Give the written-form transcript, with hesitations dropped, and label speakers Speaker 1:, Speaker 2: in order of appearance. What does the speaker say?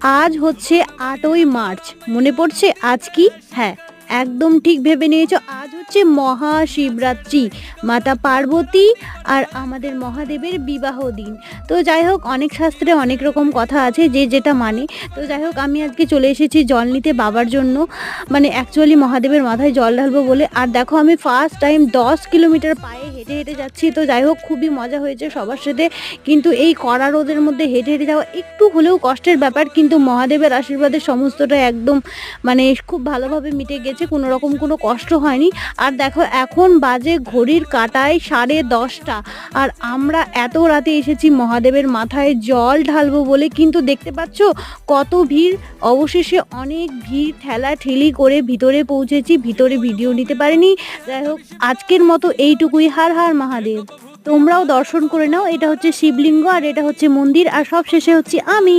Speaker 1: আজ হচ্ছে ৮ই মার্চ। মনে পড়ছে আজ কি? হ্যাঁ, একদম ঠিক ভেবে নিয়েছো। আজ হচ্ছে মহাশিবরাত্রি। মাতা পার্বতী আর আমাদের মহাদেবের বিবাহ দিন। তো যাই হোক, অনেক শাস্ত্রে অনেক রকম কথা আছে যে যেটা মানে। তো যাই হোক, আমি আজকে চলে এসেছি জল নিতে বাবার জন্য। মানে অ্যাকচুয়ালি মহাদেবের মাথায় জল ঢালবো বলে। আর দেখো, আমি ফার্স্ট টাইম 10 কিলোমিটার পায়ে হেঁটে, হেঁটে যাচ্ছি। তো যাই হোক, খুবই মজা হয়েছে সবার সাথে। কিন্তু এই কড়া রোদের মধ্যে হেঁটে, হেঁটে যাওয়া একটু হলেও কষ্টের ব্যাপার। কিন্তু মহাদেবের আশীর্বাদে সমস্তটা একদম মানে খুব ভালোভাবে মিটে গেছে। কোনো রকম কোনো কষ্ট হয়নি। আর দেখো, এখন বাজে ঘড়ির কাঁটায় 10:30। আর আমরা এত রাতে এসেছি মহাদেবের মাথায় জল ঢালবো বলে। কিন্তু দেখতে পাচ্ছ কত ভিড়। অবশেষে অনেক ভিড় ঠেলাঠেলি করে ভিতরে পৌঁছেছি। ভিতরে ভিডিও নিতে পারিনি। যাই হোক, আজকের মতো এইটুকুই। হার হার মহাদেব। তোমরাও দর্শন করে নাও। এটা হচ্ছে শিবলিঙ্গ আর এটা হচ্ছে মন্দির, আর সব শেষে হচ্ছে আমি।